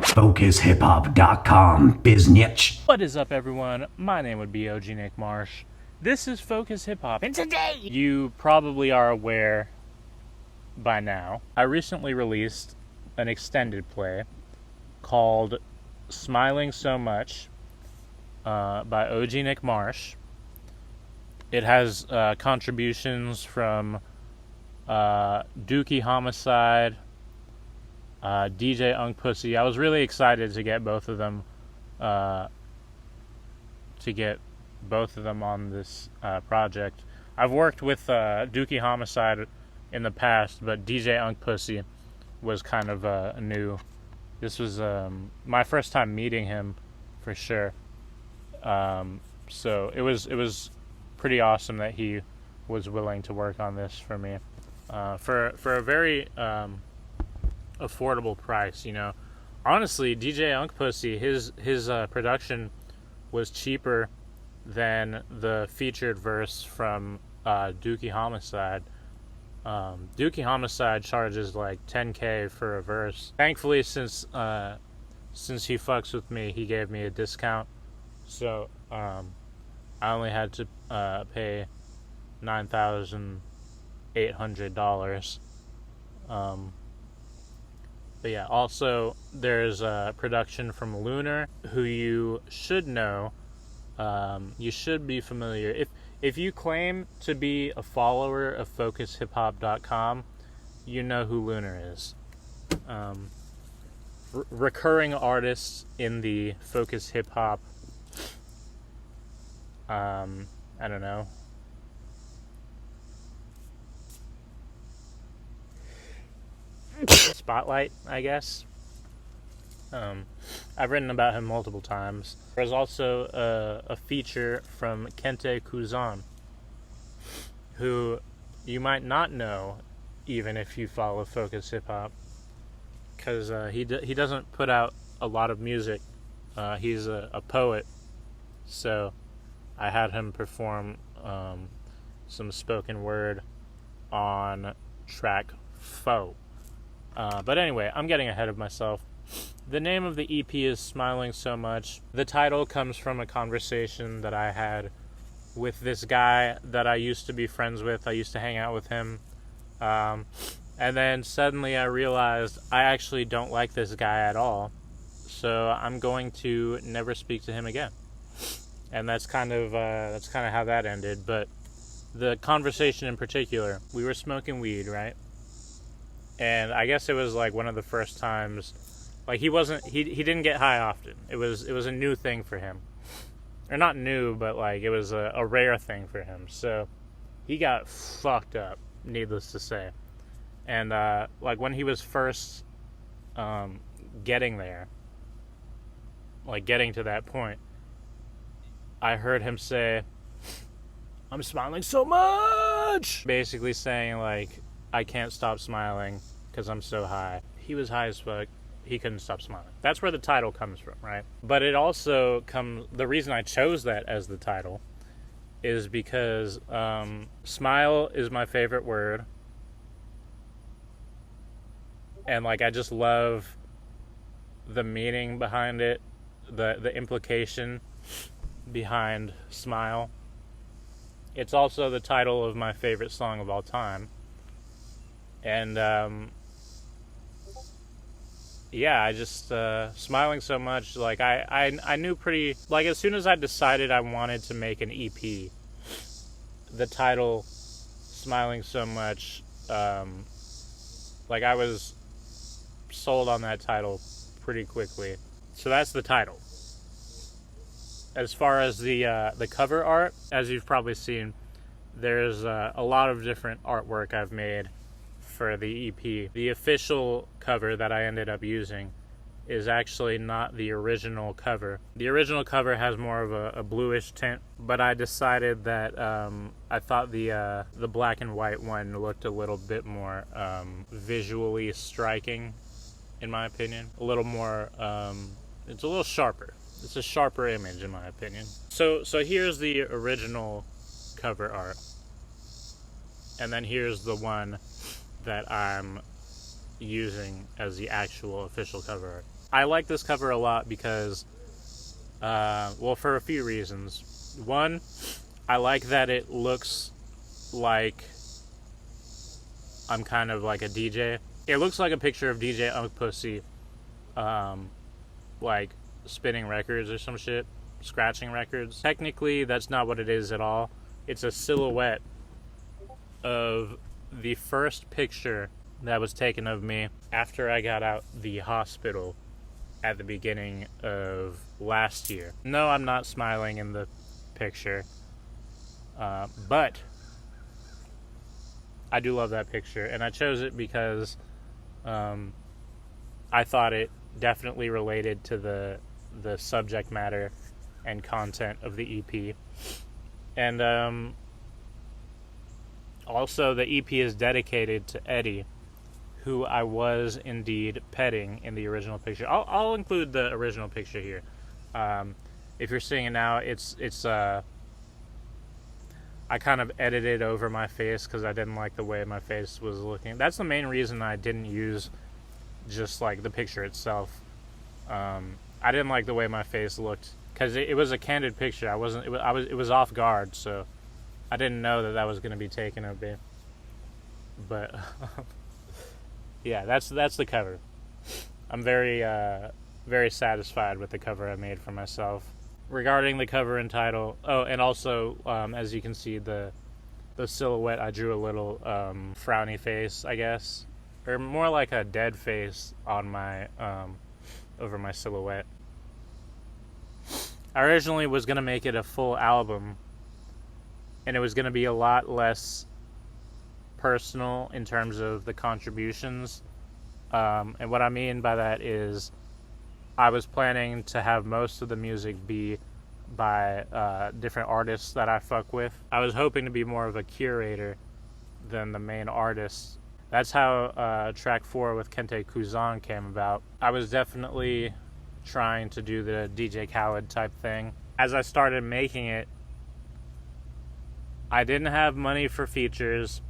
FocusHipHop.com, biznitch. What is up, everyone? My name would be OG Nick Marsh. This is Focus Hip Hop, and today you probably are aware by now, I recently released an extended play called Smiling So Much by OG Nick Marsh. It has contributions from Dookie Homicide, DJ Unk Pussy. I was really excited to get both of them on this project. I've worked with Dookie Homicide in the past, but DJ Unk Pussy was kind of new. This was my first time meeting him for sure. So it was pretty awesome that he was willing to work on this for me for a very affordable price. You know, honestly, DJ Unk Pussy, his production was cheaper than the featured verse from Dookie Homicide. Dookie Homicide charges like $10K for a verse. Thankfully, since he fucks with me, he gave me a discount, so I only had to pay $9,800. But yeah, also there's production from Lunar, who you should know. You should be familiar. If you claim to be a follower of FocusHipHop.com, you know who Lunar is. Recurring artists in the Focus Hip Hop, I don't know, spotlight, I guess. I've written about him multiple times. There's also a feature from Kente Kuzan, who you might not know even if you follow Focus Hip Hop, because he doesn't put out a lot of music. He's a poet, so I had him perform some spoken word on track Foe. But anyway, I'm getting ahead of myself. The name of the EP is Smiling So Much. The title comes from a conversation that I had with this guy that I used to be friends with. I used to hang out with him. And then suddenly I realized I actually don't like this guy at all. So I'm going to never speak to him again. And that's kind of how that ended. But the conversation in particular, we were smoking weed, right? And I guess it was like one of the first times. Like he didn't get high often. It was a new thing for him. Or not new, but like it was a rare thing for him. So he got fucked up, needless to say. And like when he was first getting there, like getting to that point, I heard him say, "I'm smiling so much!" Basically saying like, I can't stop smiling because I'm so high. He was high as fuck. He couldn't stop smiling. That's where the title comes from, right? But it also the reason I chose that as the title is because smile is my favorite word. And like I just love the meaning behind it, the implication behind smile. It's also the title of my favorite song of all time. And yeah, I just smiling so much. Like I knew pretty, like as soon as I decided I wanted to make an EP, the title Smiling So Much, like I was sold on that title pretty quickly. So that's the title. As far as the cover art, as you've probably seen, there's a lot of different artwork I've made for the EP. The official cover that I ended up using is actually not the original cover. The original cover has more of a bluish tint, but I decided that I thought the black and white one looked a little bit more visually striking, in my opinion. A little more, it's a little sharper. It's a sharper image, in my opinion. So here's the original cover art, and then here's the one that I'm using as the actual official cover art. I like this cover a lot because, well, for a few reasons. One, I like that it looks like I'm kind of like a DJ. It looks like a picture of DJ Unk Pussy, like spinning records or some shit, scratching records. Technically, that's not what it is at all. It's a silhouette of the first picture that was taken of me after I got out the hospital at the beginning of last year. No, I'm not smiling in the picture, but I do love that picture, and I chose it because I thought it definitely related to the subject matter and content of the EP. And also the EP is dedicated to Eddie, who I was indeed petting in the original picture. I'll include the original picture here. If you're seeing it now, it's I kind of edited over my face because I didn't like the way my face was looking. That's the main reason I didn't use just like the picture itself. I didn't like the way my face looked because it was a candid picture. It was off guard, so I didn't know that was going to be taken of me. But yeah, that's the cover. I'm very very satisfied with the cover I made for myself. Regarding the cover and title, and also as you can see, the silhouette, I drew a little frowny face, I guess, or more like a dead face on my over my silhouette. I originally was gonna make it a full album, and it was gonna be a lot less personal in terms of the contributions, and what I mean by that is I was planning to have most of the music be by different artists that I fuck with. I was hoping to be more of a curator than the main artist. That's how track 4 with Kente Kuzan came about. I was definitely trying to do the DJ Khaled type thing. As I started making it, I didn't have money for features,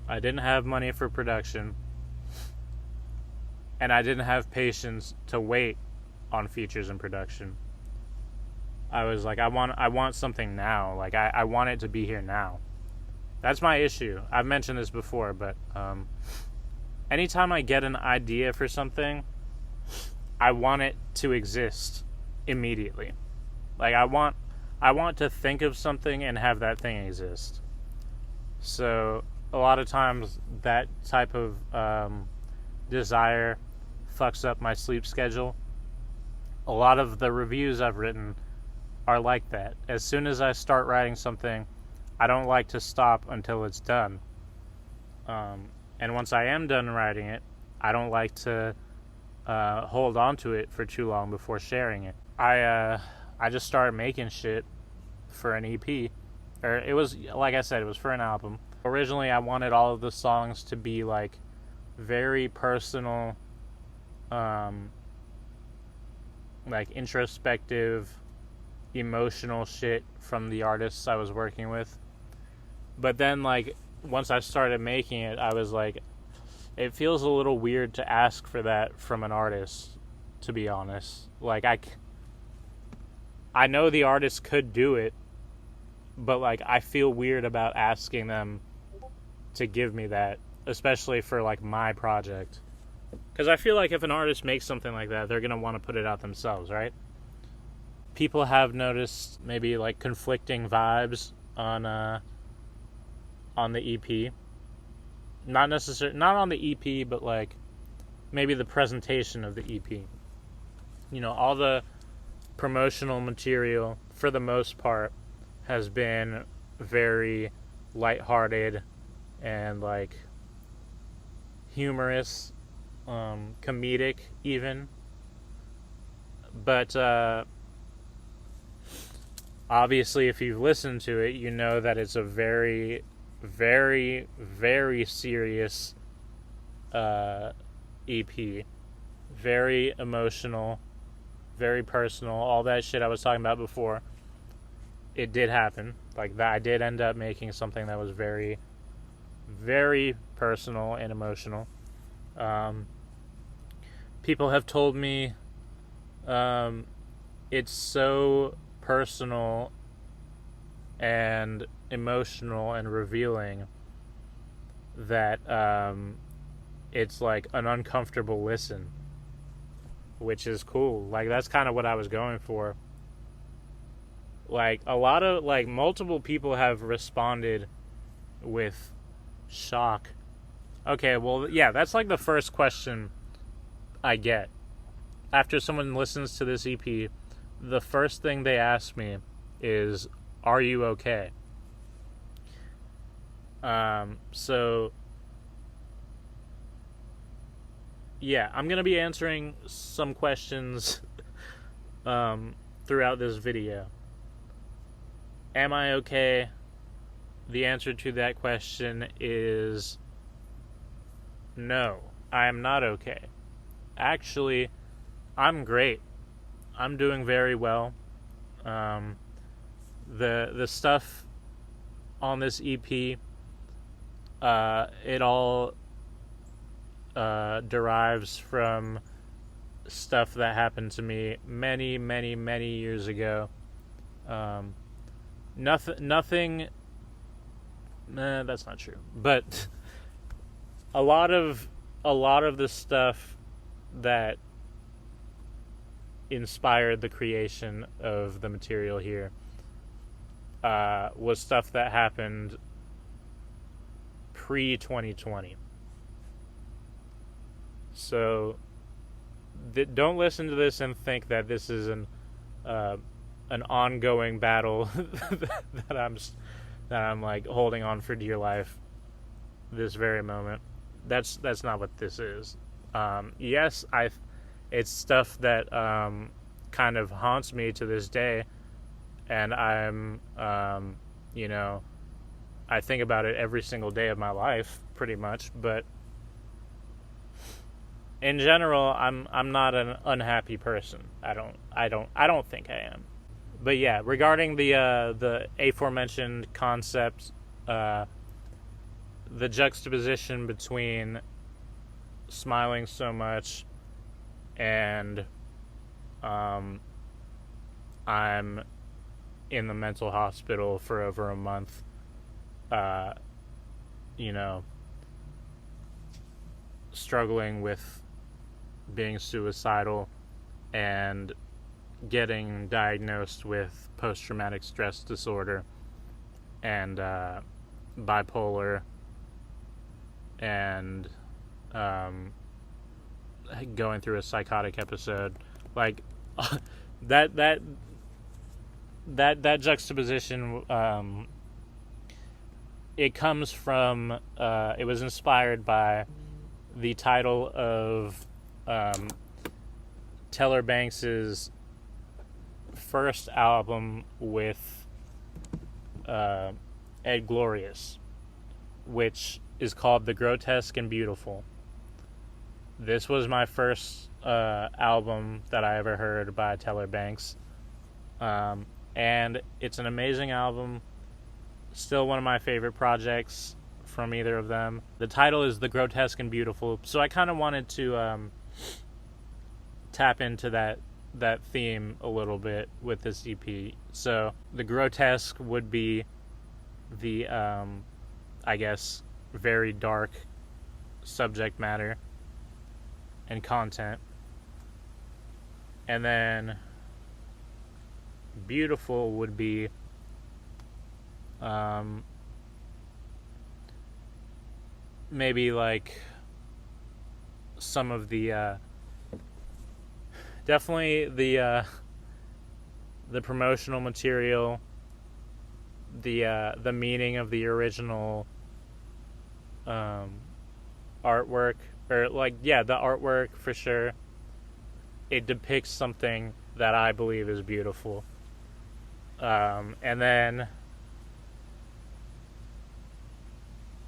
I didn't have money for production, and I didn't have patience to wait on features and production. I was like, I want something now. Like I want it to be here now. That's my issue. I've mentioned this before, but anytime I get an idea for something, I want it to exist immediately. Like I want to think of something and have that thing exist. So a lot of times that type of desire fucks up my sleep schedule. A lot of the reviews I've written are like that. As soon as I start writing something, I don't like to stop until it's done. And once I am done writing it, I don't like to hold on to it for too long before sharing it. I just started making shit for an EP. Or it was, like I said, it was for an album. Originally, I wanted all of the songs to be like very personal, like introspective, emotional shit from the artists I was working with. But then, like, once I started making it, I was like, it feels a little weird to ask for that from an artist, to be honest. Like, I know the artist could do it, but like I feel weird about asking them to give me that, especially for like my project. Because I feel like if an artist makes something like that, they're going to want to put it out themselves, right? People have noticed maybe like conflicting vibes on the EP. Not on the EP, but like maybe the presentation of the EP. You know, all the promotional material, for the most part, has been very lighthearted and like humorous, comedic even. But obviously, if you've listened to it, you know that it's a very, very, very serious EP. Very emotional, very personal, all that shit I was talking about before. It did happen. Like that, I did end up making something that was very, very personal and emotional. People have told me It's so personal and emotional and revealing that it's like an uncomfortable listen, which is cool. Like, that's kind of what I was going for. Like, a lot of, like, multiple people have responded with shock. Okay, well, yeah, that's like the first question I get. After someone listens to this EP, the first thing they ask me is, "Are you okay?" So, yeah, I'm going to be answering some questions throughout this video. Am I okay? The answer to that question is no, I am not okay. Actually, I'm great. I'm doing very well. The stuff on this EP, it all derives from stuff that happened to me many, many, many years ago. Nothing. That's not true. But a lot of the stuff that inspired the creation of the material here was stuff that happened pre-2020. So don't listen to this and think that this is an ongoing battle that I'm like holding on for dear life this very moment. That's not what this is. Yes, it's stuff that kind of haunts me to this day, and I'm I think about it every single day of my life pretty much, but in general, I'm not an unhappy person. I don't think I am. But yeah, regarding the aforementioned concept, the juxtaposition between smiling so much and I'm in the mental hospital for over a month, struggling with being suicidal and getting diagnosed with post-traumatic stress disorder and bipolar and going through a psychotic episode, like that juxtaposition, it comes from it was inspired by the title of Teller Banks's first album with Ed Glorious, which is called The Grotesque and Beautiful. This was my first album that I ever heard by Teller Banks, and it's an amazing album, still one of my favorite projects from either of them. The title is The Grotesque and Beautiful, so I kind of wanted to tap into that theme a little bit with this EP. So the grotesque would be the I guess very dark subject matter and content, and then beautiful would be maybe like some of the definitely the promotional material, the meaning of the original artwork, or like the artwork for sure. It depicts something that I believe is beautiful, and then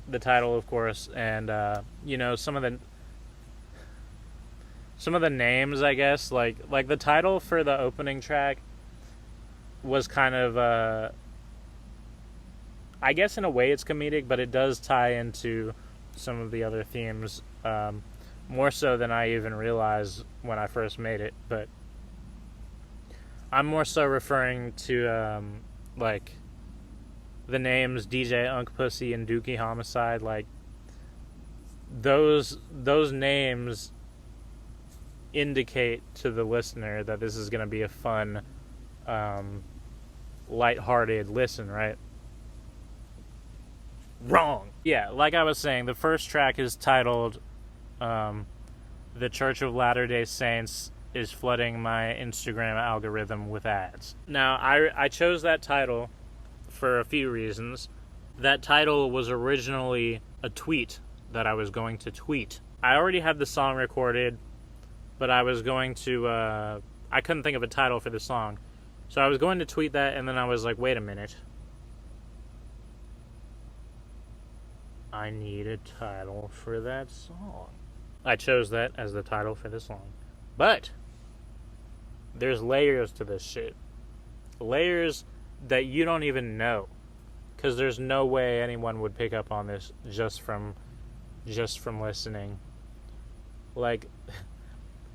the title, of course, and some of the names, I guess, like the title for the opening track was kind of I guess in a way it's comedic, but it does tie into some of the other themes, more so than I even realized when I first made it. But I'm more so referring to like the names DJ Unk Pussy and Dookie Homicide. Like those names indicate to the listener that this is going to be a fun, lighthearted listen, right? Wrong. Yeah, like I was saying, the first track is titled The Church of Latter-day Saints is Flooding My Instagram Algorithm with Ads. Now, I chose that title for a few reasons. That title was originally a tweet that I was going to tweet. I already had the song recorded, but I was going to, I couldn't think of a title for the song. So I was going to tweet that, and then I was like, wait a minute. I need a title for that song. I chose that as the title for the song. But there's layers to this shit. Layers that you don't even know. Because there's no way anyone would pick up on this just from listening. Like,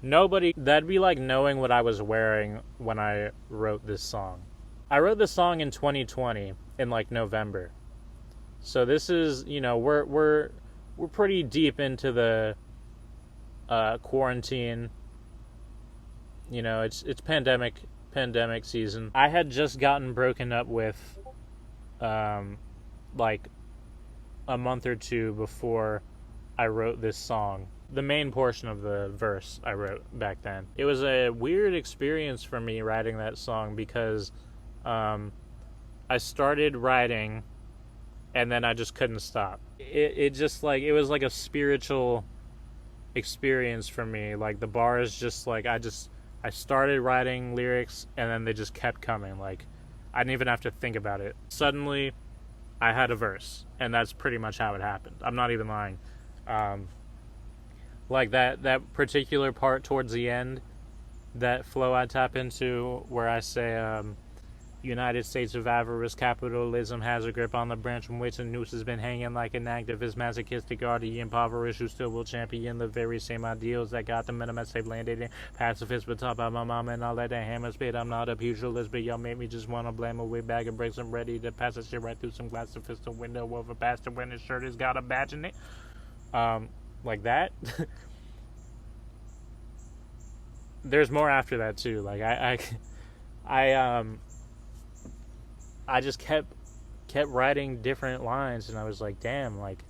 nobody... That'd be like knowing what I was wearing when I wrote this song. I wrote this song in 2020, in like November. So this is, you know, we're pretty deep into the quarantine. You know, it's pandemic season. I had just gotten broken up with like a month or two before I wrote this song. The main portion of the verse I wrote back then. It was a weird experience for me writing that song because I started writing and then I just couldn't stop. It just like, it was like a spiritual experience for me. Like the bars just like, I started writing lyrics and then they just kept coming. Like I didn't even have to think about it. Suddenly I had a verse, and that's pretty much how it happened. I'm not even lying. Like that particular part towards the end, that flow I tap into where I say, United States of avarice, capitalism has a grip on the branch from which a noose has been hanging like an activist, masochistic, arty, impoverished, who still will champion the very same ideals that got them in a mess they've landed in. Pacifist, but taught by my mom and all that hammer spit. I'm not a pugilist, but y'all make me just want to blame a wig bag of bricks. I'm ready to pass that shit right through some glass to fist the window of a bastard when his shirt has got a badge in it. Like that. There's more after that too. Like I just kept writing different lines, and I was like, damn, like,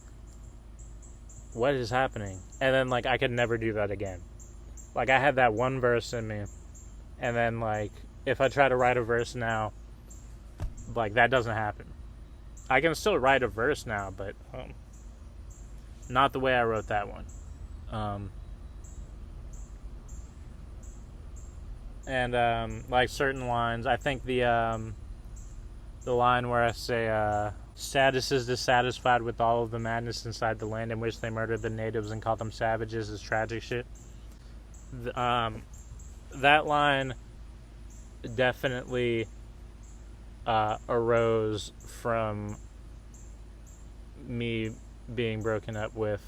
what is happening? And then, like, I could never do that again. Like, I had that one verse in me, and then, like, if I try to write a verse now, like, that doesn't happen. I can still write a verse now, but not the way I wrote that one. Like, certain lines, I think the line where I say, status is dissatisfied with all of the madness inside the land in which they murdered the natives and called them savages is tragic shit. That line definitely arose from me being broken up with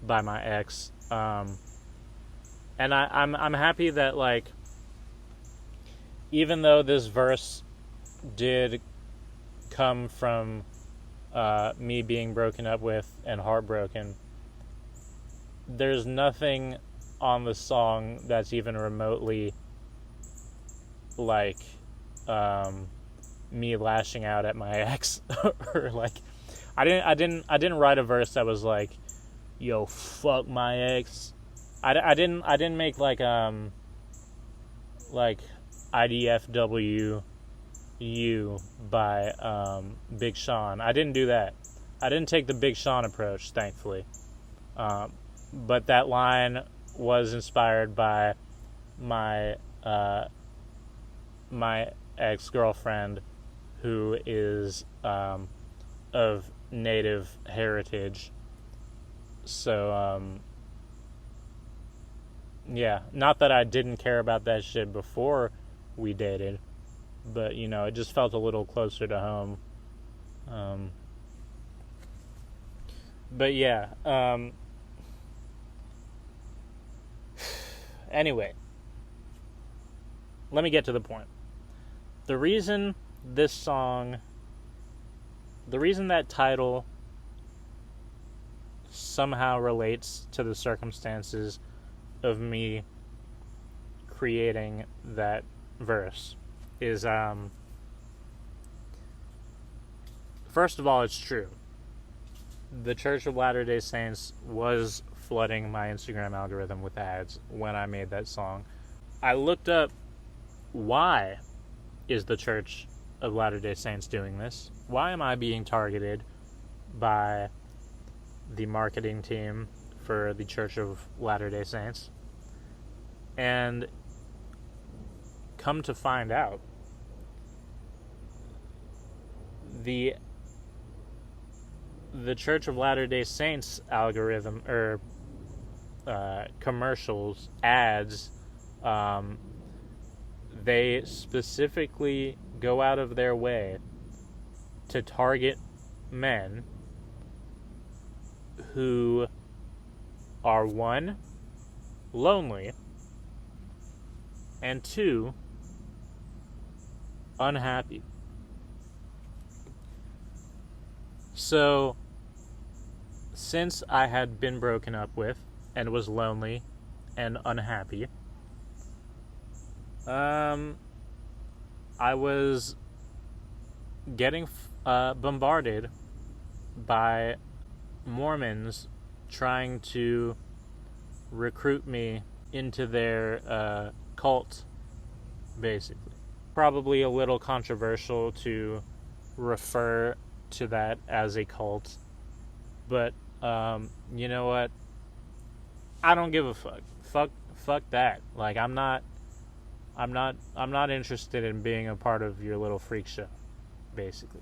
by my ex. And I'm happy that, like, even though this verse did come from me being broken up with and heartbroken, there's nothing on the song that's even remotely like me lashing out at my ex. Or like I didn't write a verse that was like, yo, fuck my ex. I didn't make like IDFW You by Big Sean. I didn't do that. I didn't take the Big Sean approach, thankfully. But that line was inspired by my my ex-girlfriend, who is of Native heritage. So yeah, not that I didn't care about that shit before we dated, but, you know, it just felt a little closer to home. But yeah, anyway, let me get to the point. The reason that title somehow relates to the circumstances of me creating that verse is, first of all, it's true. The Church of Latter-day Saints was flooding my Instagram algorithm with ads when I made that song. I looked up, why is the Church of Latter-day Saints doing this? Why am I being targeted by the marketing team for the Church of Latter-day Saints? And come to find out, the Church of Latter-day Saints algorithm, or commercials, ads, they specifically go out of their way to target men who are, one, lonely, and two, unhappy. So, since I had been broken up with and was lonely and unhappy, I was getting bombarded by Mormons trying to recruit me into their cult, basically. Probably a little controversial to refer to that as a cult, but you know what? I don't give a fuck. Fuck that. Like, I'm not interested in being a part of your little freak show, basically.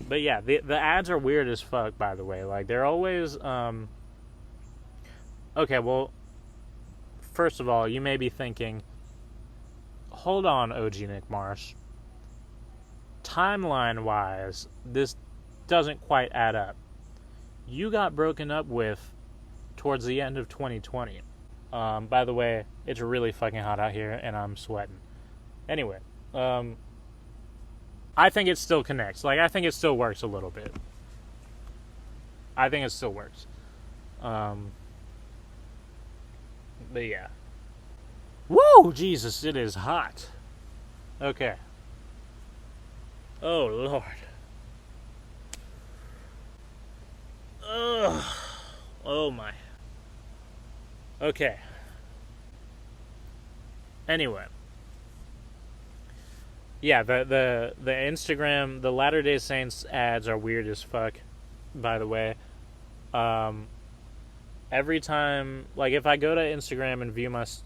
But yeah, the ads are weird as fuck, by the way. Like, they're always okay, well, first of all, you may be thinking, hold on, OG Nick Marsh. Timeline-wise, this doesn't quite add up. You got broken up with towards the end of 2020. By the way, it's really fucking hot out here, and I'm sweating. Anyway, I think it still connects. Like, I think it still works a little bit. I think it still works. But yeah. Woo! Jesus, it is hot. Okay. Oh, Lord. Ugh. Oh, my. Okay. Anyway. Yeah, the Instagram, the Latter-day Saints ads are weird as fuck, by the way. Every time, like, if I go to Instagram and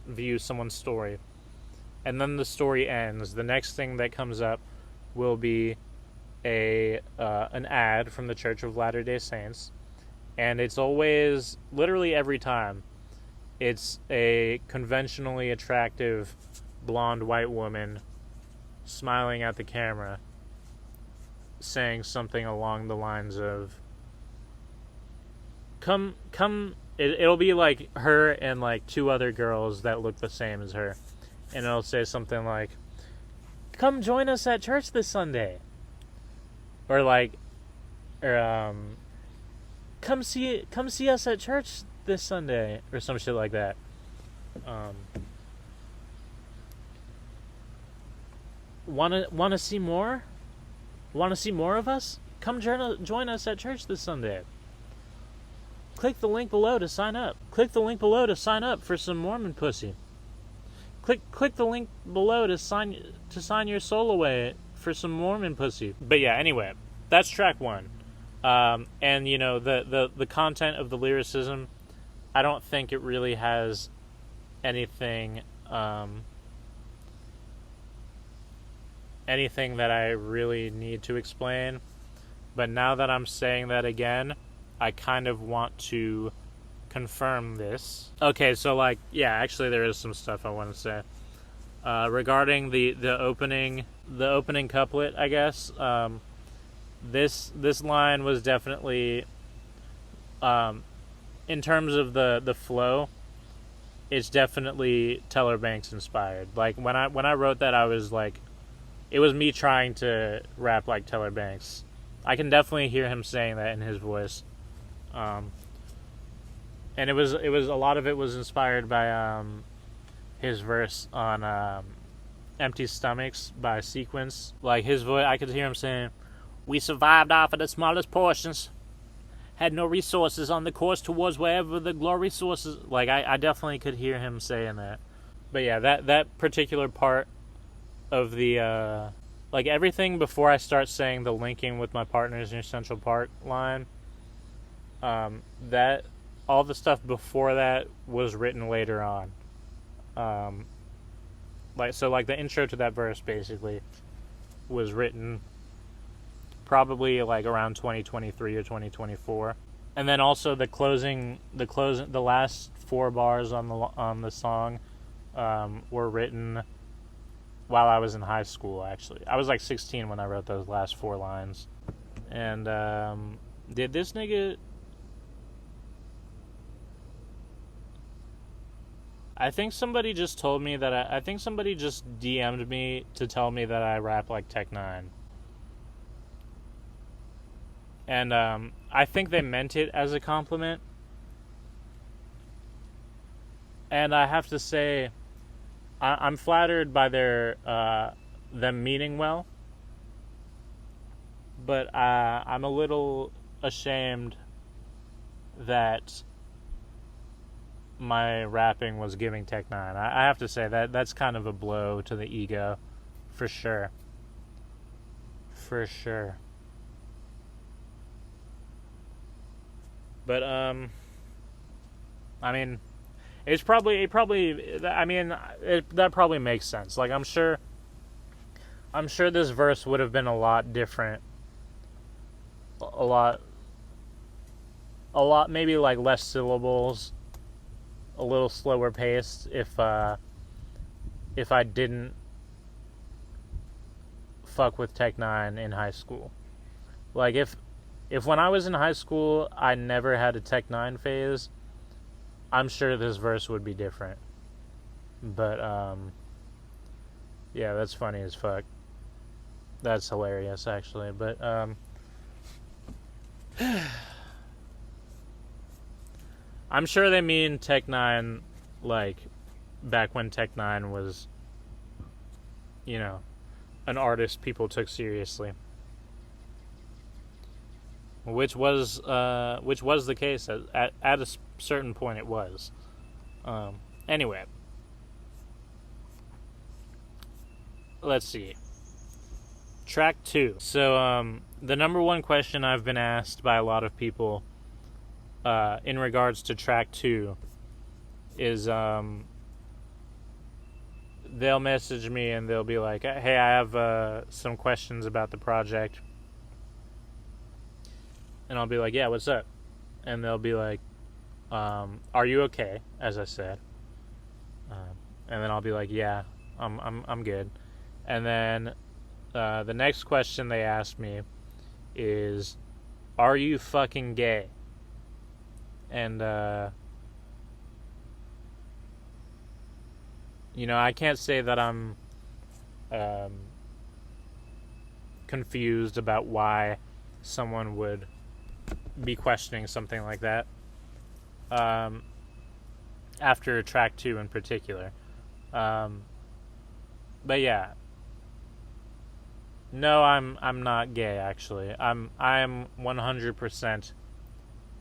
view someone's story, and then the story ends, the next thing that comes up will be an ad from the Church of Latter-day Saints, and it's always, literally every time, it's a conventionally attractive blonde white woman smiling at the camera, saying something along the lines of, come, it'll be like her and like two other girls that look the same as her, and it'll say something like, come join us at church this Sunday, or come see us at church this Sunday, or some shit like that. Wanna see more? Wanna see more of us? Come join us at church this Sunday. Click the link below to sign up. Click the link below to sign up for some Mormon pussy. Click the link below to sign your soul away for some Mormon pussy. But yeah, anyway, that's track one. And you know, the content of the lyricism, I don't think it really has anything anything that I really need to explain. But now that I'm saying that again, I kind of want to confirm this. Okay, so like, yeah, actually there is some stuff I want to say. Regarding the opening couplet, I guess, this line was definitely, in terms of the flow, it's definitely Teller Banks inspired. Like when I wrote that, I was like, it was me trying to rap like Teller Banks. I can definitely hear him saying that in his voice. And it was a lot of it was inspired by his verse on Empty Stomachs by Sequence. Like his voice, I could hear him saying, "We survived off of the smallest portions. Had no resources on the course towards wherever the glory sources." Like I definitely could hear him saying that. But yeah, that particular part of the like everything before I start saying the linking with my partners near Central Park line, that all the stuff before that was written later on. Like the intro to that verse basically was written probably like around 2023 or 2024, and then also the last 4 bars on the song were written while I was in high school. Actually, I was like 16 when I wrote those last 4 lines. And did this nigga? I think somebody just told me that I think somebody just DM'd me to tell me that I rap like Tech-9. And I think they meant it as a compliment. And I have to say, I'm flattered by them meaning well. But I'm a little ashamed that my rapping was giving Tech-9. I have to say that's kind of a blow to the ego, for sure. For sure. But I mean, that probably makes sense. Like I'm sure this verse would have been a lot different, a lot maybe like less syllables, a little slower paced if I didn't fuck with Tech-9 in high school. Like if when I was in high school I never had a Tech-9 phase, I'm sure this verse would be different. But yeah, that's funny as fuck. That's hilarious actually. But I'm sure they mean Tech-9 like back when Tech-9 was, you know, an artist people took seriously. Which was the case at a certain point. It was. Anyway, let's see. Track 2. So the number one question I've been asked by a lot of people in regards to track 2 is they'll message me and they'll be like, "Hey, I have some questions about the project." And I'll be like, "Yeah, what's up?" And they'll be like, "Are you okay?" As I said. And then I'll be like, "Yeah, I'm good." And then the next question they ask me is, "Are you fucking gay?" And you know, I can't say that I'm confused about why someone would be questioning something like that after track 2 in particular. But yeah, no, I'm not gay actually. I'm 100%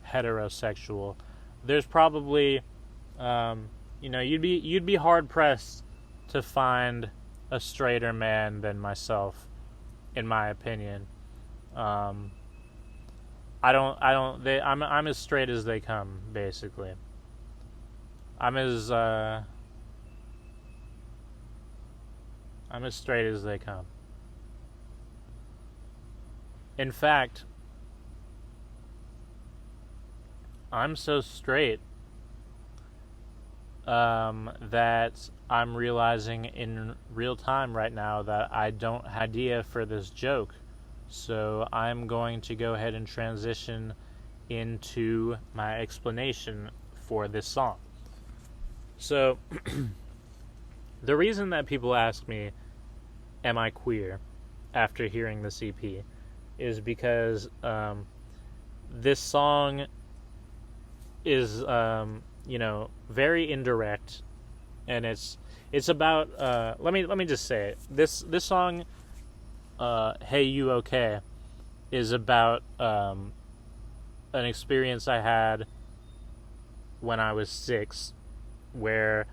heterosexual. There's probably you know, you'd be hard pressed to find a straighter man than myself, in my opinion. I'm as straight as they come, basically. I'm as straight as they come. In fact, I'm so straight that I'm realizing in real time right now that I don't have an idea for this joke. So I'm going to go ahead and transition into my explanation for this song. So, the reason that people ask me, am I queer, after hearing this EP, is because this song is, very indirect, and it's about, let me just say it. This song, Hey You Okay, is about an experience I had when I was 6, where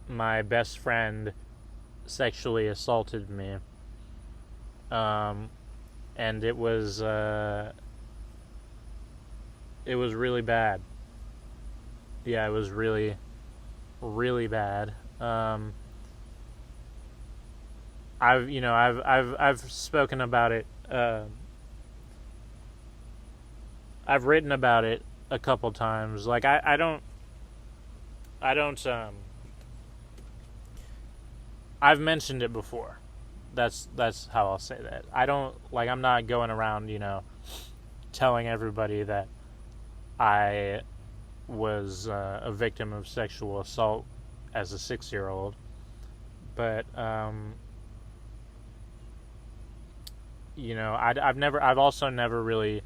my best friend sexually assaulted me, and it was really bad. Yeah, it was really, really bad. I've spoken about it. I've written about it a couple times. Like I don't. I've mentioned it before. That's how I'll say that. I'm not going around, telling everybody that I was a victim of sexual assault as a 6-year-old. But I've also never really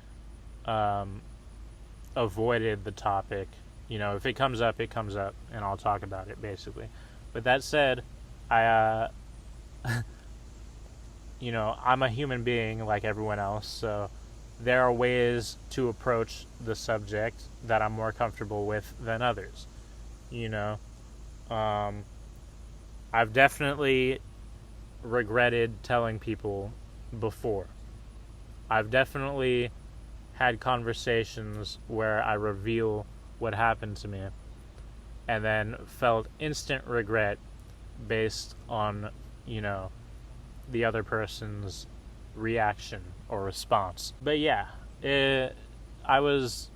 avoided the topic. If it comes up, it comes up, and I'll talk about it, basically. But that said, I'm a human being like everyone else, so there are ways to approach the subject that I'm more comfortable with than others. I've definitely regretted telling people before. I've definitely had conversations where I reveal what happened to me and then felt instant regret based on, the other person's reaction or response. But yeah, I was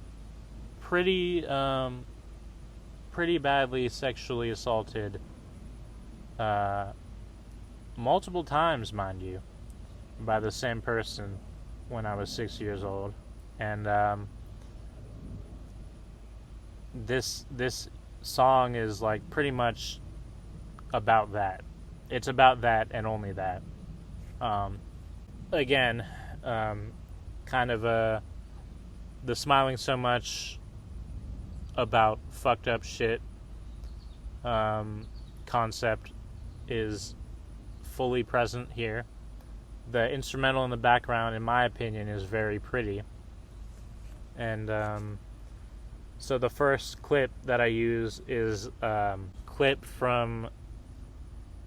pretty badly sexually assaulted multiple times, mind you, by the same person when I was 6 years old. And this song is like pretty much about that. It's about that and only that. Again, kind of the smiling so much about fucked up shit concept is fully present here. The instrumental in the background, in my opinion, is very pretty. And so the first clip that I use is clip from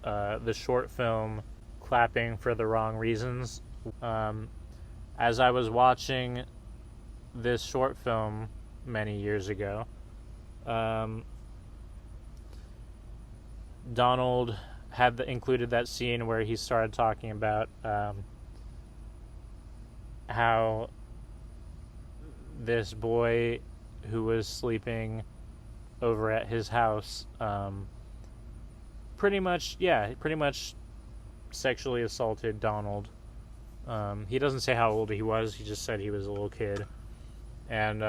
the short film Clapping for the Wrong Reasons. As I was watching this short film many years ago, Donald had included that scene where he started talking about how this boy who was sleeping over at his house pretty much sexually assaulted Donald. He doesn't say how old he was, he just said he was a little kid. And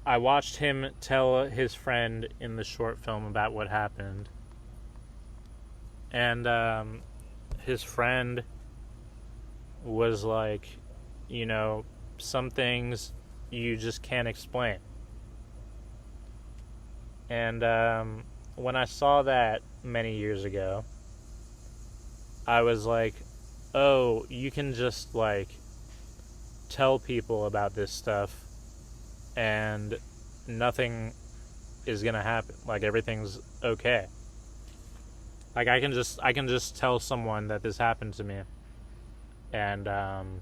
I watched him tell his friend in the short film about what happened. And his friend was like, some things you just can't explain. And when I saw that many years ago, I was like, oh, you can just tell people about this stuff and nothing is gonna happen. Everything's okay. I can just tell someone that this happened to me, and I'm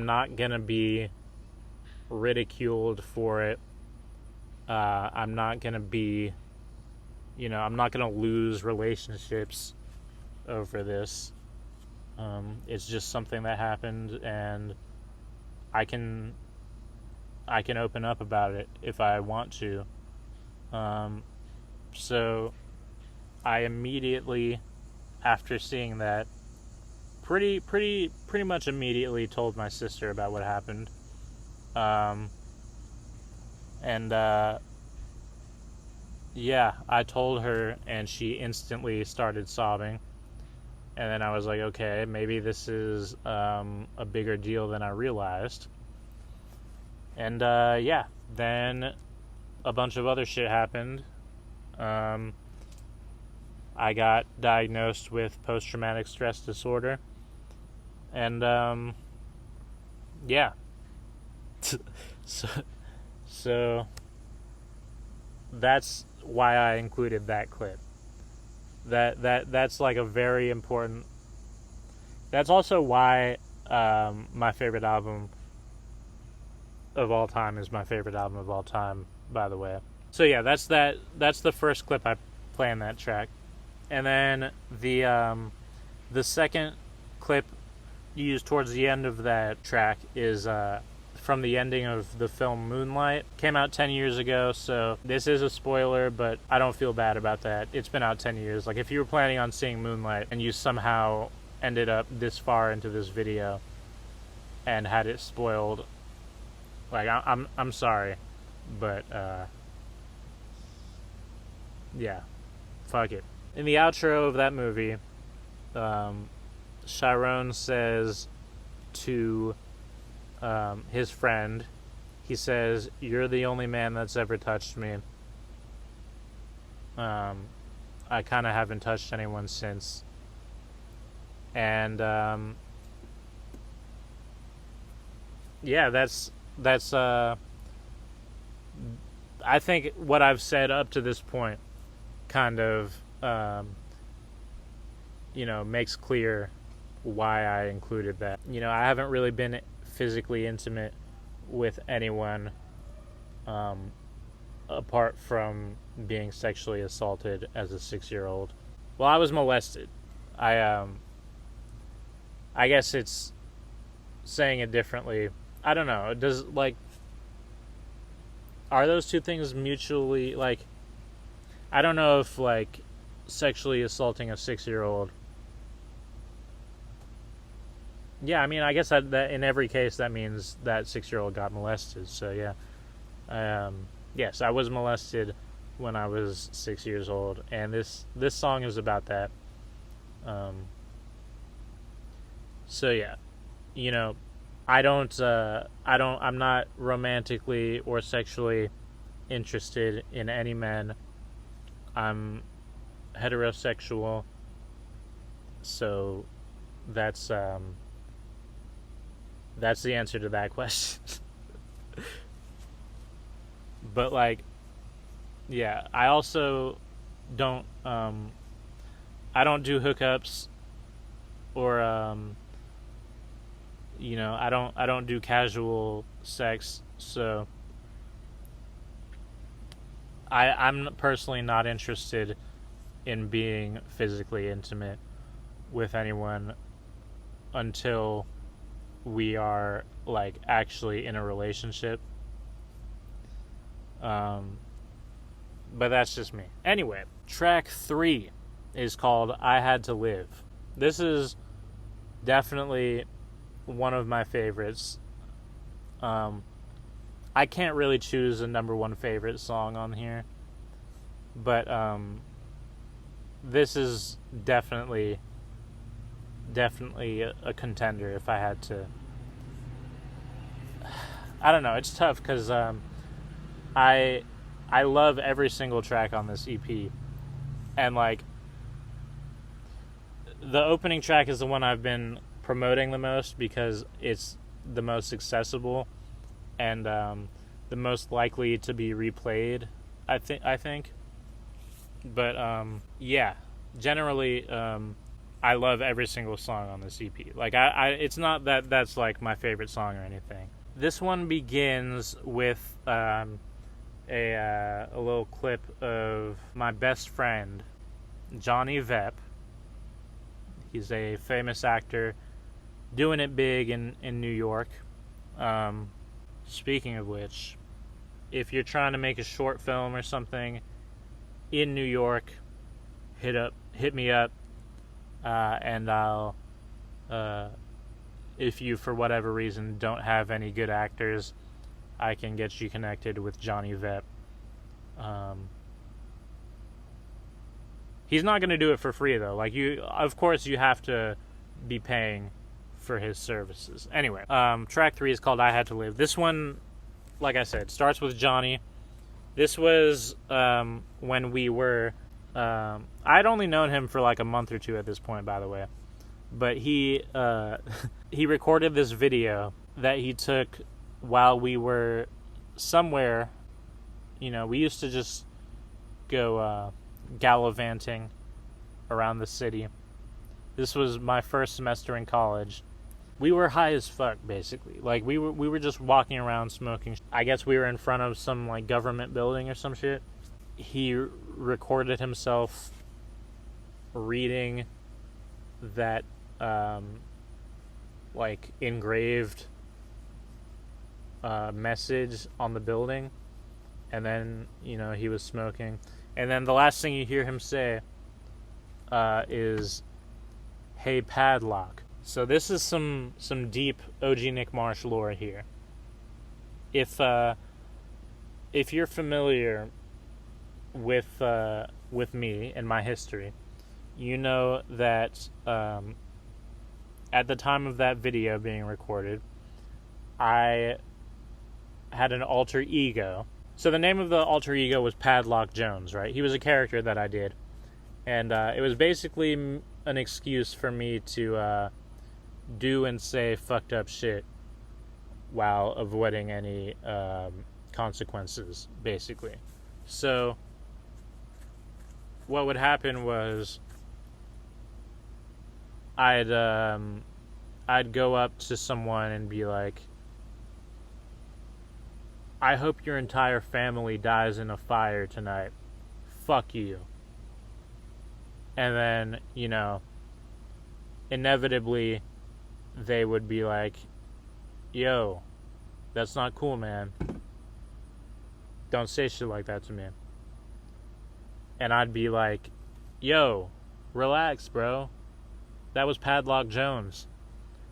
not gonna be ridiculed for it. I'm not gonna be, I'm not gonna lose relationships over this. It's just something that happened, and I can open up about it if I want to. So I immediately, after seeing that, pretty much immediately told my sister about what happened. Yeah, I told her, and she instantly started sobbing. And then I was like, okay, maybe this is a bigger deal than I realized. And yeah, then a bunch of other shit happened. I got diagnosed with post-traumatic stress disorder. And yeah. So that's why I included that clip. That's like a very important. That's also why my favorite album of all time is my favorite album of all time, by the way. So yeah, that's the first clip I play on that track. And then the second clip used towards the end of that track is from the ending of the film Moonlight. Came out 10 years ago, so this is a spoiler, but I don't feel bad about that. It's been out 10 years. Like, if you were planning on seeing Moonlight and you somehow ended up this far into this video and had it spoiled, like, I'm sorry, but yeah, fuck it. In the outro of that movie, Chiron says to his friend, he says, "You're the only man that's ever touched me. I kind of haven't touched anyone since." And yeah, that's I think what I've said up to this point kind of makes clear why I included that. I haven't really been physically intimate with anyone apart from being sexually assaulted as a 6-year-old. Well, I was molested. I guess it's saying it differently. I don't know. Does, like, are those two things mutually, like, I don't know if, like, sexually assaulting a 6-year-old. Yeah, I mean, I guess that in every case that means that 6-year-old got molested. So yeah, yes, I was molested when I was 6 years old, and this song is about that. So yeah, I'm not romantically or sexually interested in any men. I'm heterosexual, so that's the answer to that question. But, like, yeah, I also don't I don't do hookups, or I don't do casual sex, so I'm personally not interested in being physically intimate with anyone until we are, like, actually in a relationship. But that's just me. Anyway, track 3 is called I Had to Live. This is definitely one of my favorites. I can't really choose a number one favorite song on here, but this is definitely a contender if I had to. I don't know, it's tough because I love every single track on this EP, and, like, the opening track is the one I've been promoting the most because it's the most accessible and the most likely to be replayed, I think. But yeah, generally I love every single song on this EP. Like, I it's not that that's, like, my favorite song or anything. This one begins with a little clip of my best friend, Johnny Vepp. He's a famous actor doing it big in New York. Speaking of which, if you're trying to make a short film or something in New York, hit me up, and I'll if you, for whatever reason, don't have any good actors, I can get you connected with Johnny Vepp. He's not going to do it for free, though. Like, of course, you have to be paying for his services. Anyway, track 3 is called I Had to Live. This one, like I said, starts with Johnny. This was when we were... I'd only known him for like a month or two at this point, by the way. But he recorded this video that he took while we were somewhere. You know, we used to just go gallivanting around the city. This was my first semester in college. We were high as fuck, basically. Like, we were just walking around smoking. I guess we were in front of some, like, government building or some shit. He recorded himself reading that, like, engraved message on the building. And then, you know, he was smoking. And then the last thing you hear him say is, "Hey, Padlock." So this is some deep OG Nick Marsh lore here. If you're familiar with me and my history, you know that at the time of that video being recorded, I had an alter ego. So the name of the alter ego was Padlock Jones, right? He was a character that I did. And it was basically an excuse for me to do and say fucked up shit while avoiding any consequences, basically. So what would happen was I'd go up to someone and be like, "I hope your entire family dies in a fire tonight. Fuck you." And then, you know, inevitably they would be like, "Yo, that's not cool, man. Don't say shit like that to me." And I'd be like, "Yo, relax, bro. That was Padlock Jones.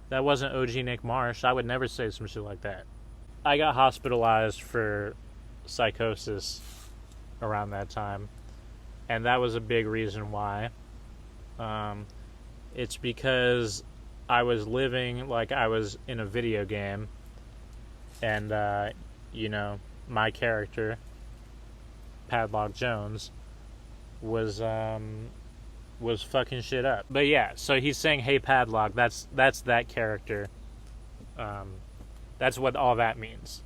That wasn't OG Nick Marsh. I would never say some shit like that." I got hospitalized for psychosis around that time. And that was a big reason why. It's because I was living like I was in a video game. And, you know, my character, Padlock Jones, was fucking shit up. But yeah, so he's saying, "Hey, Padlock." That's that character. That's what all that means.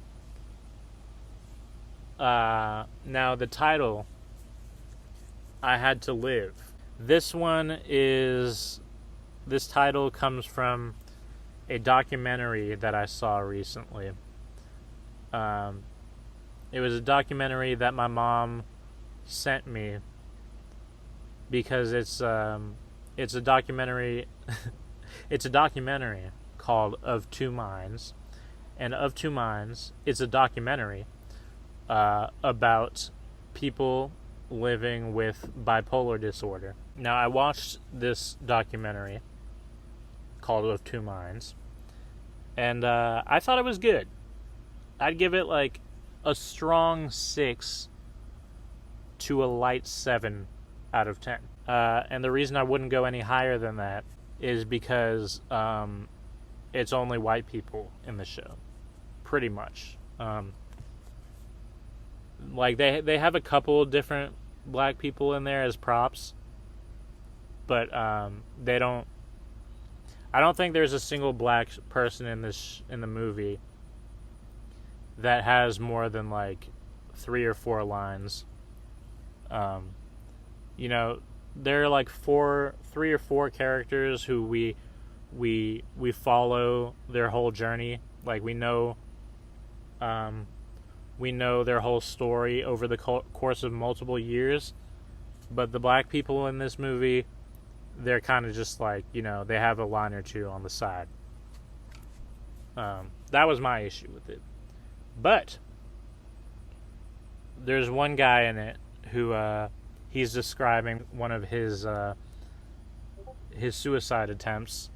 Now, the title, I Had to Live. This title comes from a documentary that I saw recently. It was a documentary that my mom sent me because it's a documentary it's a documentary called Of Two Minds. And Of Two Minds, it's a documentary about people living with bipolar disorder. Now, I watched this documentary called Of Two Minds, and I thought it was good. I'd give it like a strong 6 to a light 7 out of 10. And the reason I wouldn't go any higher than that is because it's only white people in the show, pretty much. Like they have a couple different black people in there as props, but they don't. I don't think there's a single black person in the movie that has more than like 3 or 4 lines. You know, there are like 3 or 4 characters who we follow their whole journey. Like we know their whole story over the course of multiple years. But the black people in this movie, they're kind of just like, you know, they have a line or two on the side. That was my issue with it. But there's one guy in it who he's describing one of his suicide attempts,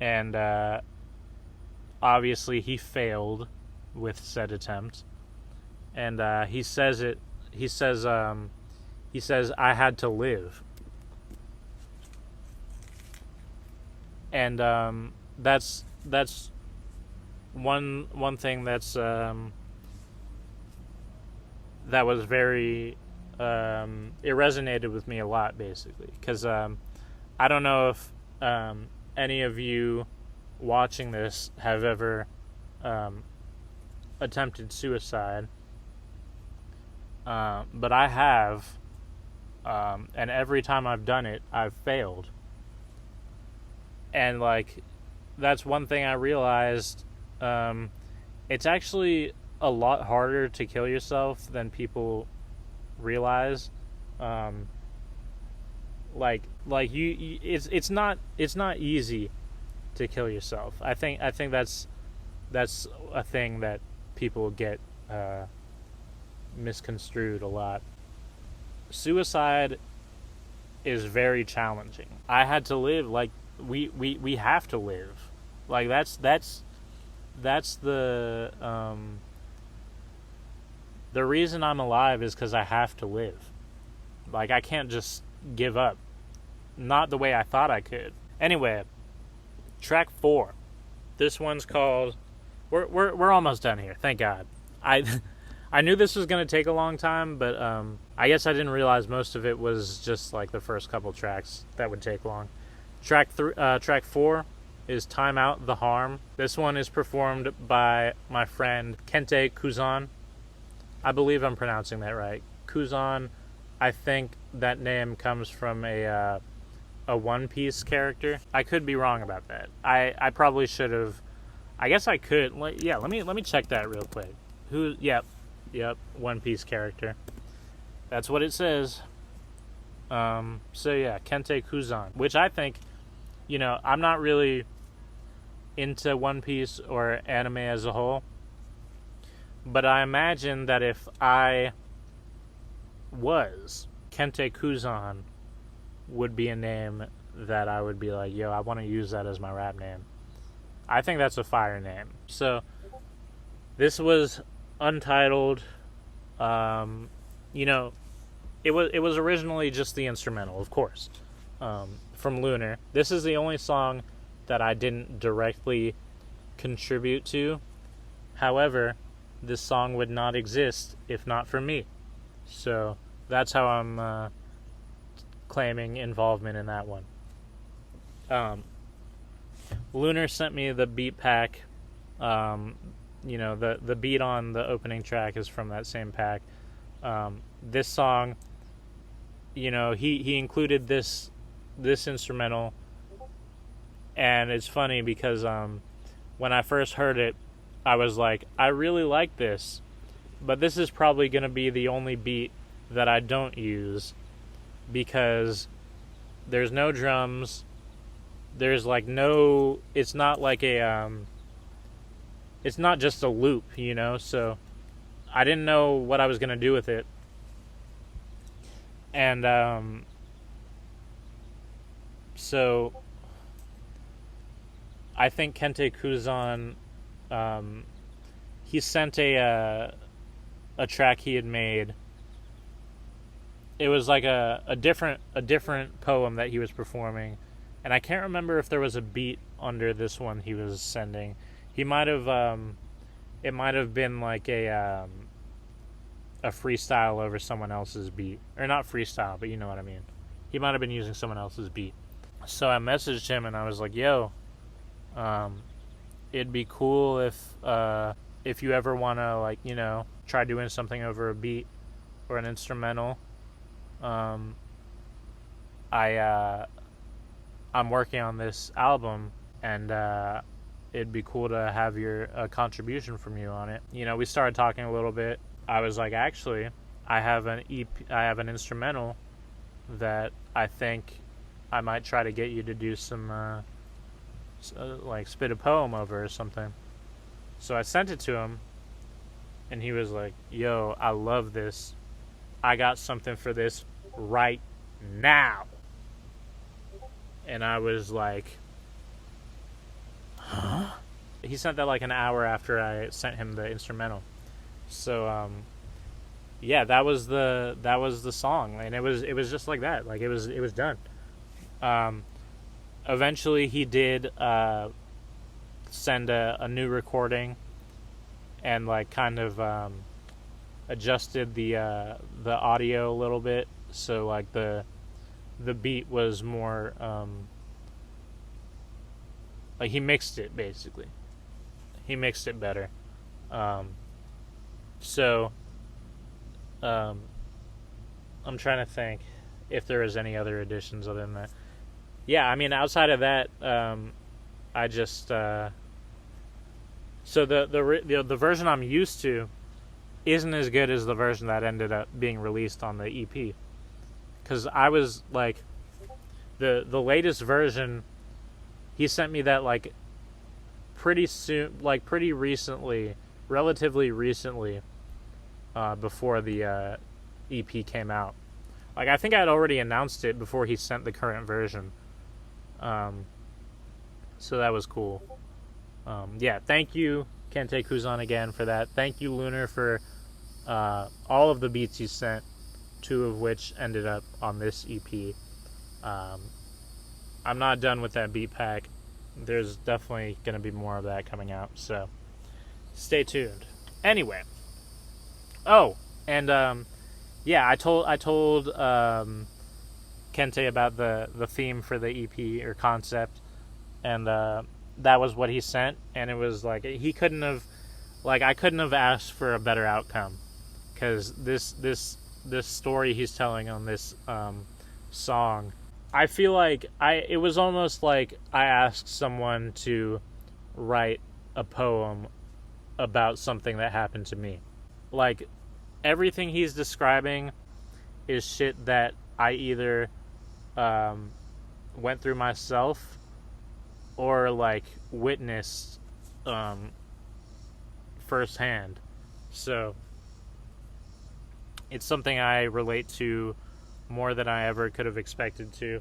and obviously he failed with said attempt, and he says I had to live, and that's one thing that's that was very it resonated with me a lot, basically, because I don't know if any of you watching this have ever attempted suicide, but I have, and every time I've done it, I've failed. And like, that's one thing I realized. It's actually a lot harder to kill yourself than people realize. It's not easy to kill yourself. I think that's a thing that people get misconstrued a lot. Suicide is very challenging. I had to live. Like, we have to live. Like, that's the reason I'm alive is because I have to live. Like, I can't just give up. Not the way I thought I could. Anyway, track 4. This one's called. We're almost done here. Thank God. I knew this was gonna take a long time, but I guess I didn't realize most of it was just like the first couple tracks that would take long. Track 4 is "Time Out the Harm." This one is performed by my friend Kente Kuzan. I believe I'm pronouncing that right. Kuzan. I think that name comes from a One Piece character. I could be wrong about that. I probably should have. I guess I could. Yeah, let me check that real quick. Yep, One Piece character. That's what it says. So yeah, Kente Kuzan, which I think, I'm not really into One Piece or anime as a whole, but I imagine that if I was, Kente Kuzan would be a name that I would be like, yo, I want to use that as my rap name. I think that's a fire name. So this was untitled. It was originally just the instrumental, of course, from Lunar. This is the only song that I didn't directly contribute to. However, this song would not exist if not for me. So that's how I'm claiming involvement in that one. Lunar sent me the beat pack. The beat on the opening track is from that same pack. This song, he included this instrumental, and it's funny because when I first heard it, I was like, I really like this, but this is probably going to be the only beat that I don't use, because there's no drums, there's like no, it's not like it's not just a loop, so I didn't know what I was going to do with it. And so I think Kente Kuzan, he sent a track he had made. It was like a different poem that he was performing, and I can't remember if there was a beat under this one he was sending. He might have, it might have been like a freestyle over someone else's beat, or not freestyle, but you know what I mean. He might have been using someone else's beat. So I messaged him and I was like, "Yo, it'd be cool if you ever want to try doing something over a beat or an instrumental. I'm working on this album, and it'd be cool to have a contribution from you on it." We started talking a little bit. I was like, actually, I have an instrumental that I think I might try to get you to do some spit a poem over or something. So I sent it to him, and he was like, "Yo, I love this. I got something for this right now." And I was like, He sent that like an hour after I sent him the instrumental. So yeah, that was the song, and it was just like that. Like it was done. Eventually he did send a new recording, and like kind of adjusted the audio a little bit, so like the beat was more like he mixed it, basically. He mixed it better. So I'm trying to think if there was any other additions other than that. Yeah, I mean, outside of that, I just so the version I'm used to isn't as good as the version that ended up being released on the EP. Because I was like, the latest version, he sent me that like pretty soon, like pretty recently, relatively recently, before the EP came out. Like I think I had already announced it before he sent the current version. So that was cool. Yeah, thank you, Kente Kuzan, again for that. Thank you, Lunar, for all of the beats you sent, 2 of which ended up on this EP. I'm not done with that beat pack. There's definitely going to be more of that coming out, so stay tuned. Anyway. Oh, and yeah, I told Kente about the theme for the EP or concept, and that was what he sent, and it was like I couldn't have asked for a better outcome, because this story he's telling on this song, I feel like it was almost like I asked someone to write a poem about something that happened to me. Like, everything he's describing is shit that I either went through myself or like witnessed firsthand. So it's something I relate to more than I ever could have expected to.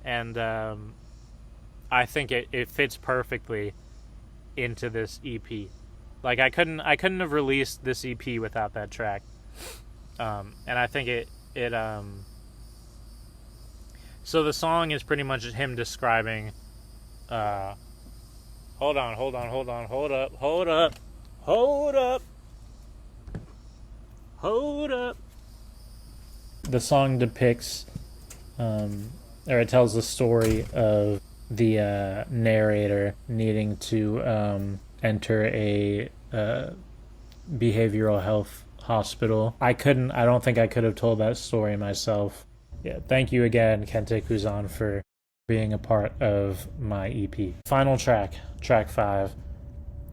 And I think it fits perfectly into this EP. Like I couldn't have released this EP without that track. And I think it so the song is pretty much him describing hold up. The song depicts or it tells the story of the narrator needing to enter a behavioral health hospital. I don't think I could have told that story myself. Yeah, thank you again, Kente Kuzan, for being a part of my EP. Final track 5.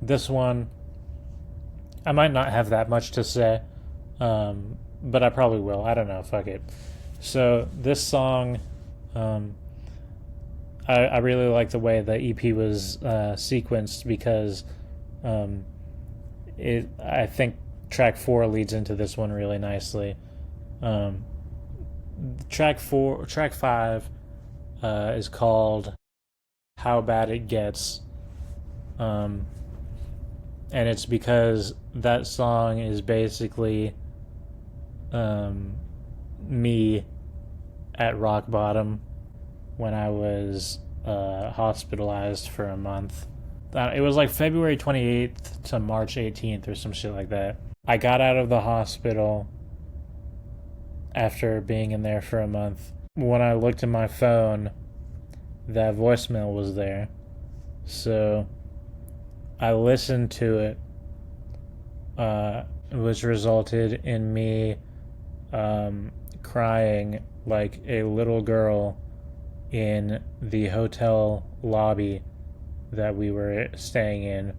This one, I might not have that much to say, but I probably will. I don't know, fuck it. So this song, I really like the way the EP was sequenced, because I think track 4 leads into this one really nicely. Track 5 is called How Bad It Gets, and it's because that song is basically me at rock bottom when I was hospitalized for a month. It was like February 28th to March 18th or some shit like that. I got out of the hospital after being in there for a month. When I looked at my phone, that voicemail was there. So I listened to it, which resulted in me crying like a little girl in the hotel lobby that we were staying in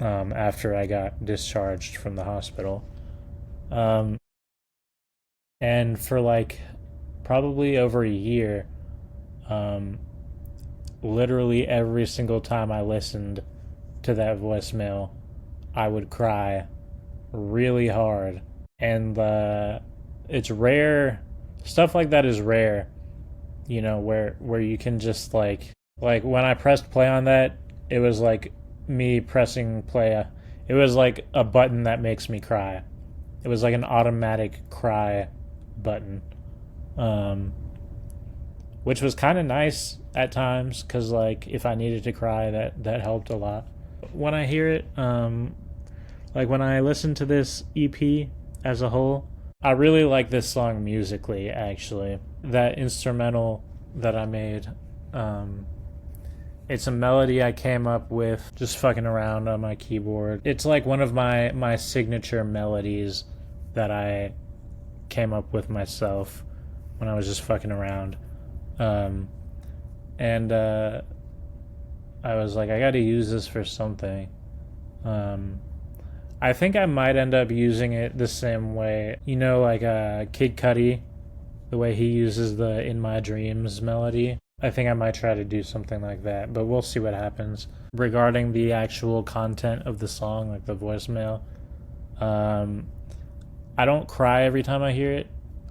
after I got discharged from the hospital. And for like probably over a year, literally every single time I listened to that voicemail, I would cry really hard. And it's rare. Stuff like that is rare, you know, where you can just like Like when I pressed play on that, it was like me pressing play. It was like a button that makes me cry. It was like an automatic cry button, um, which was kind of nice at times because like if I needed to cry, that helped a lot. When I hear it, like when I listen to this EP as a whole, I really like this song musically. Actually, that instrumental that I made. It's a melody I came up with just fucking around on my keyboard. It's like one of my signature melodies that I came up with myself when I was just fucking around. And I was like, I gotta use this for something. I think I might end up using it the same way. You know, like Kid Cudi, the way he uses the In My Dreams melody. I think I might try to do something like that, but we'll see what happens. Regarding the actual content of the song, like the voicemail, I don't cry every time I hear it.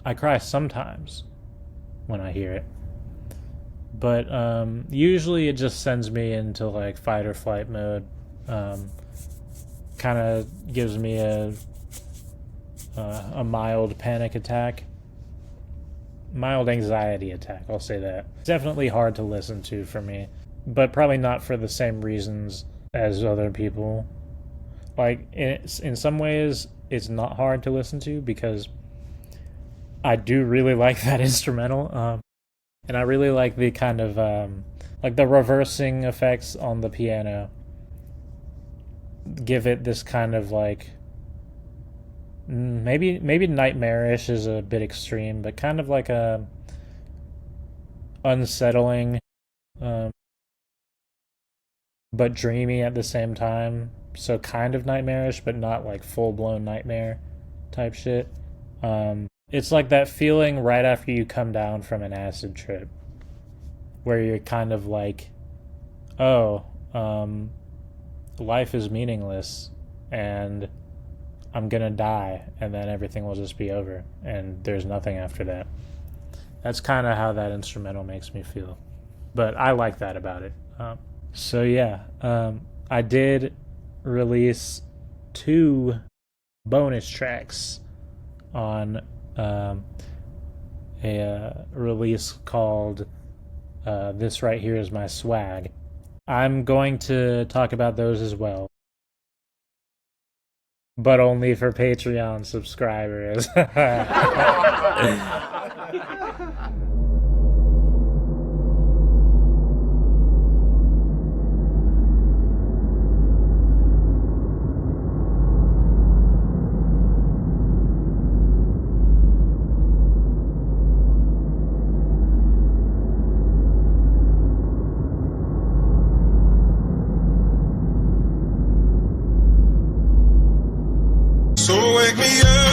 I cry sometimes when I hear it. But usually it just sends me into like fight or flight mode. Kind of gives me a mild panic attack. Mild anxiety attack, I'll say that. It's definitely hard to listen to for me, but probably not for the same reasons as other people. Like, in some ways, it's not hard to listen to because I do really like that instrumental, and I really like the kind of, like the reversing effects on the piano. Give it this kind of like, maybe nightmarish is a bit extreme, but kind of like a unsettling, but dreamy at the same time. So kind of nightmarish, but not like full blown nightmare type shit. It's like that feeling right after you come down from an acid trip, where you're kind of like, oh, life is meaningless, and I'm gonna die, and then everything will just be over, and there's nothing after that. That's kind of how that instrumental makes me feel, but I like that about it. So yeah, I did release 2 bonus tracks on a release called This Right Here Is My Swag. I'm going to talk about those as well, but only for Patreon subscribers. So wake me up.